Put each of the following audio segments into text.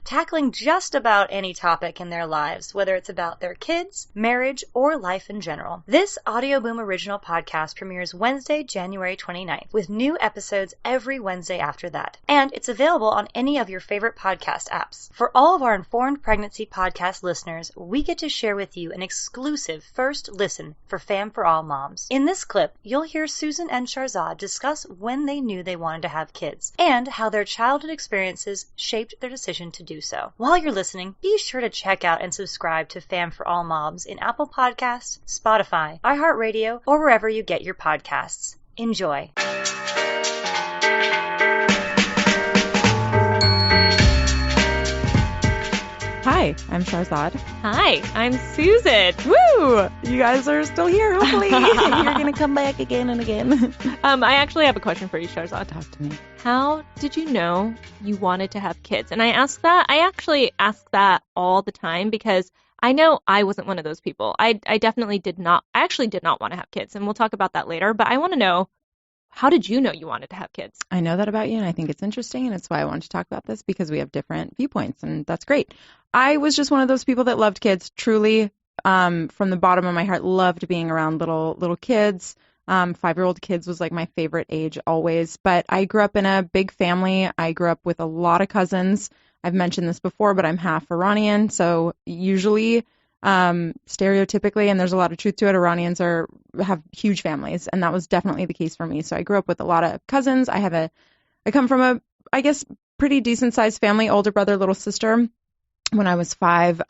tackling just about any topic in their lives, whether it's about their kids, marriage, or life in general. This Audioboom original podcast premieres Wednesday, January 29th, with new episodes every Wednesday after that. And it's available on any of your favorite podcast apps. For all of our Informed Pregnancy podcast listeners, we get to share with you an exclusive first listen for Fam for All moms. In this clip, you'll hear Susan and Sharzad discuss when they knew they wanted to have kids and how their childhood experiences shaped their decision to do so. While you're listening, be sure to check out and subscribe to Fam for All Moms in Apple Podcasts, Spotify, iHeartRadio, or wherever you get your podcasts. Enjoy. Hi, I'm Sharzad. Hi, I'm Susan. Woo! You guys are still here, hopefully. You're going to come back again and again. I actually have a question for you, Sharzad. Talk to me. How did you know you wanted to have kids? And I actually ask that all the time because I know I wasn't one of those people. I definitely did not want to have kids, and we'll talk about that later. But I want to know, how did you know you wanted to have kids? I know that about you, and I think it's interesting, and it's why I wanted to talk about this, because we have different viewpoints, and that's great. I was just one of those people that loved kids, truly, from the bottom of my heart, loved being around little kids. 5-year-old kids was like my favorite age always, but I grew up in a big family. I grew up with a lot of cousins. I've mentioned this before, but I'm half Iranian, so usually, stereotypically, and there's a lot of truth to it, Iranians have huge families, and that was definitely the case for me. So I grew up with a lot of cousins. I come from a, I guess, pretty decent-sized family, older brother, little sister. When I was 5,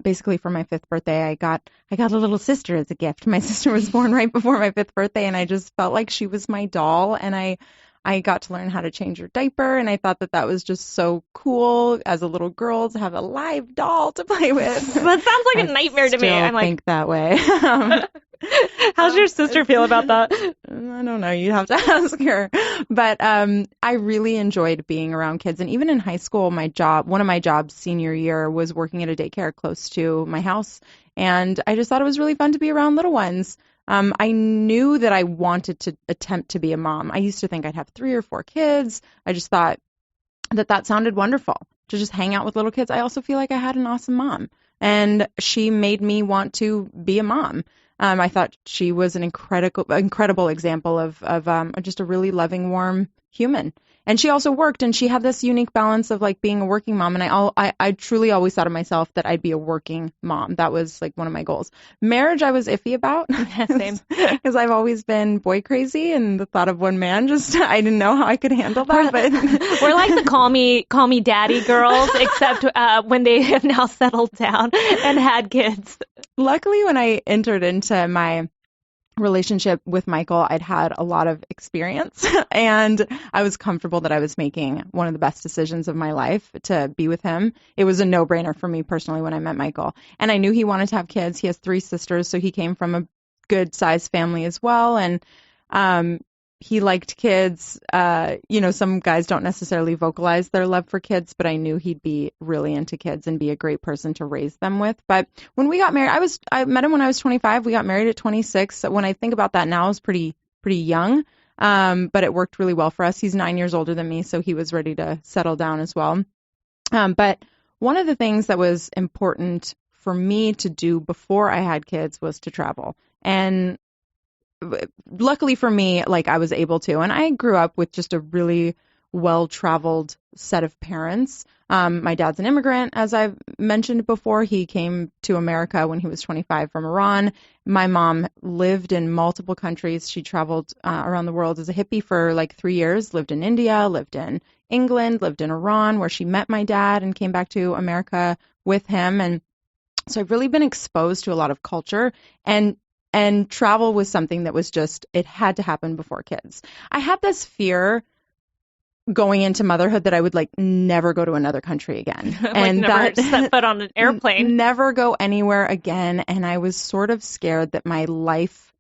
basically for my 5th birthday, I got a little sister as a gift. My sister was born right before my 5th birthday, and I just felt like she was my doll, and I got to learn how to change her diaper, and I thought that was just so cool as a little girl to have a live doll to play with. That sounds like a nightmare to me. I think that way. How's your sister feel about that? I don't know. You'd have to ask her. But I really enjoyed being around kids. And even in high school, one of my jobs senior year was working at a daycare close to my house. And I just thought it was really fun to be around little ones. I knew that I wanted to attempt to be a mom. I used to think I'd have 3 or 4 kids. I just thought that sounded wonderful, to just hang out with little kids. I also feel like I had an awesome mom, and she made me want to be a mom. I thought she was an incredible example of just a really loving, warm human. And she also worked, and she had this unique balance of like being a working mom. And I truly always thought of myself that I'd be a working mom. That was like one of my goals. Marriage, I was iffy about. Same. Because I've always been boy crazy, and the thought of one man, I didn't know how I could handle that. But we're like the call me daddy girls, except when they have now settled down and had kids. Luckily, when I entered into my relationship with Michael, I'd had a lot of experience, and I was comfortable that I was making one of the best decisions of my life to be with him. It was a no-brainer for me personally when I met Michael, and I knew he wanted to have kids. He has 3 sisters, so he came from a good-sized family as well, and he liked kids. Some guys don't necessarily vocalize their love for kids, but I knew he'd be really into kids and be a great person to raise them with. But when we got married, I met him when I was 25. We got married at 26. So when I think about that now, I was pretty young, but it worked really well for us. He's 9 years older than me, so he was ready to settle down as well. But one of the things that was important for me to do before I had kids was to travel. And luckily for me, like, I was able to, and I grew up with just a really well-traveled set of parents. My dad's an immigrant, as I've mentioned before. He came to America when he was 25 from Iran. My mom lived in multiple countries. She traveled around the world as a hippie for like 3 years, lived in India, lived in England, lived in Iran, where she met my dad and came back to America with him. And so I've really been exposed to a lot of culture, and travel was something that was just, it had to happen before kids. I had this fear going into motherhood that I would like never go to another country again. Like and never set foot on an airplane. Never go anywhere again. And I was sort of scared that my life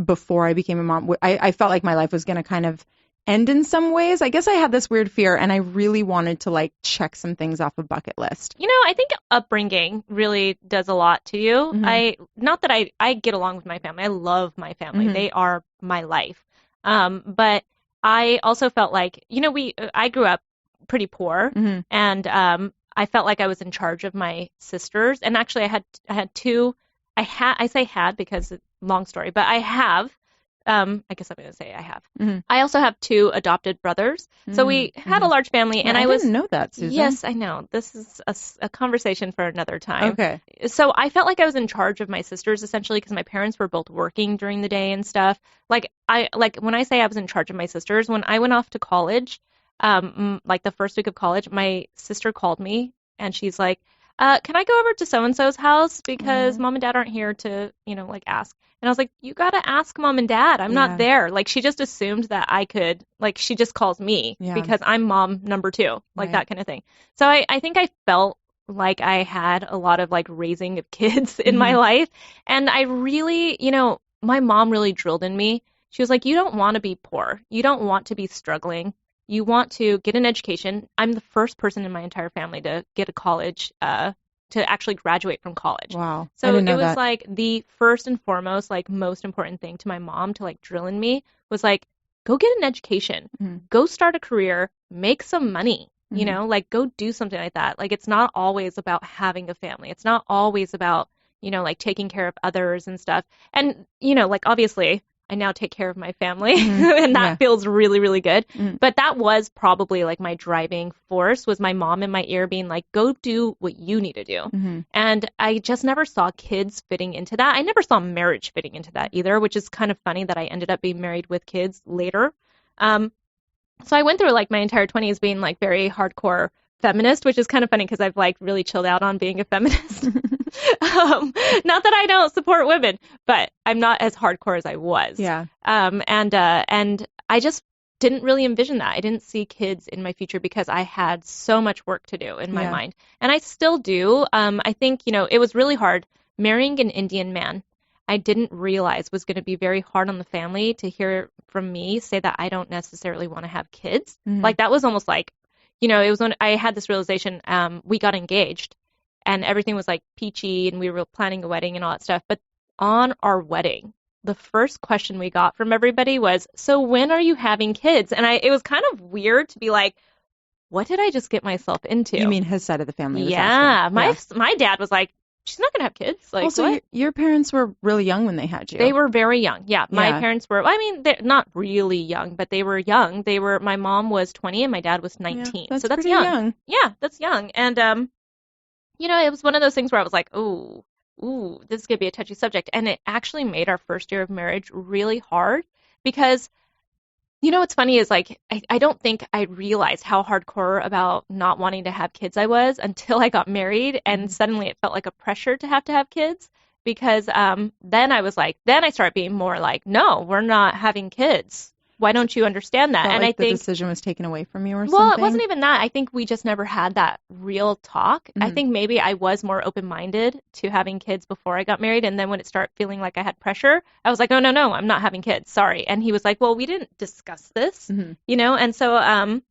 before I became a mom, I felt like my life was going to kind of end in some ways. I guess I had this weird fear, and I really wanted to like check some things off a bucket list. You know, I think upbringing really does a lot to you. Mm-hmm. Not that I get along with my family. I love my family. Mm-hmm. They are my life. But I also felt like, you know, I grew up pretty poor, Mm-hmm. and I felt like I was in charge of my sisters. And actually I had two, I say had because it's a long story, but I have, I guess I'm going to say I have. Mhm. I also have two adopted brothers. So we had a large family, and I I was. didn't know that, Susan. Yes, I know. This is a conversation for another time. Okay. So I felt like I was in charge of my sisters essentially because my parents were both working during the day and stuff. Like when I say I was in charge of my sisters, when I went off to college, like the first week of college, my sister called me and she's like, can I go over to so and so's house because mom and dad aren't here to, like ask. And I was like, you gotta ask mom and dad. I'm not there. Like she just assumed that I could, like she just calls me because I'm mom number 2, like that kind of thing. So I think I felt like I had a lot of like raising of kids in my life. And I really, my mom really drilled in me. She was like, you don't want to be poor. You don't want to be struggling. You want to get an education. I'm the first person in my entire family to get a college, to actually graduate from college. Wow. So I didn't know it was that. like the first and foremost, like most important thing to my mom to like drill in me was like, go get an education, go start a career, make some money, like go do something like that. Like it's not always about having a family. It's not always about, like taking care of others and stuff. And, like obviously I now take care of my family and that feels really, really good. But that was probably like my driving force was my mom in my ear being like, go do what you need to do. And I just never saw kids fitting into that. I never saw marriage fitting into that either, which is kind of funny that I ended up being married with kids later. So I went through like my entire 20s being like very hardcore feminist, which is kind of funny because I've like really chilled out on being a feminist. Not that I don't support women, but I'm not as hardcore as I was. Yeah. And I just didn't really envision that. I didn't see kids in my future because I had so much work to do in my mind. And I still do. I think, it was really hard marrying an Indian man. I didn't realize was going to be very hard on the family to hear from me say that I don't necessarily want to have kids. Like that was almost like, it was when I had this realization, we got engaged and everything was like peachy and we were planning a wedding and all that stuff. But on our wedding, the first question we got from everybody was, so when are you having kids? And it was kind of weird to be like, what did I just get myself into? You mean his side of the family was asking? My dad was like, she's not going to have kids. Like, also, your parents were really young when they had you. They were very young. Yeah, my parents were, they're not really young, but they were young. My mom was 20 and my dad was 19. Yeah, so that's young. young. Yeah, that's young. And, it was one of those things where I was like, ooh, this is going to be a touchy subject. And it actually made our first year of marriage really hard because, what's funny is like, I don't think I realized how hardcore about not wanting to have kids I was until I got married. And suddenly it felt like a pressure to have kids because then I started being more like, no, we're not having kids. Why don't you understand that? And I think the decision was taken away from you or something? Well, it wasn't even that. I think we just never had that real talk. I think maybe I was more open-minded to having kids before I got married. And then when it started feeling like I had pressure, I was like, oh, no, I'm not having kids. Sorry. And he was like, well, we didn't discuss this, And so,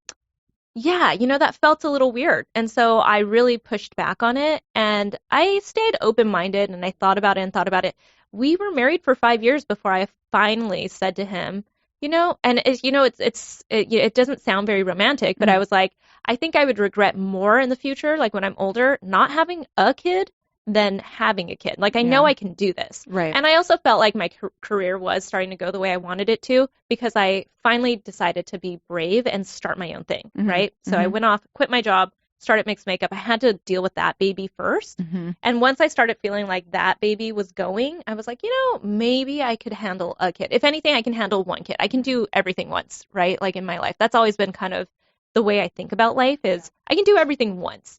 that felt a little weird. And so I really pushed back on it. And I stayed open-minded and I thought about it. We were married for 5 years before I finally said to him, and it doesn't sound very romantic, but I was like, I think I would regret more in the future, like when I'm older, not having a kid than having a kid. Like I know I can do this. Right. And I also felt like my career was starting to go the way I wanted it to because I finally decided to be brave and start my own thing. Right. So I went off, quit my job, started Mixed Makeup. I had to deal with that baby first. And once I started feeling like that baby was going, I was like, maybe I could handle a kid. If anything, I can handle one kid. I can do everything once, right? Like in my life. That's always been kind of the way I think about life is I can do everything once.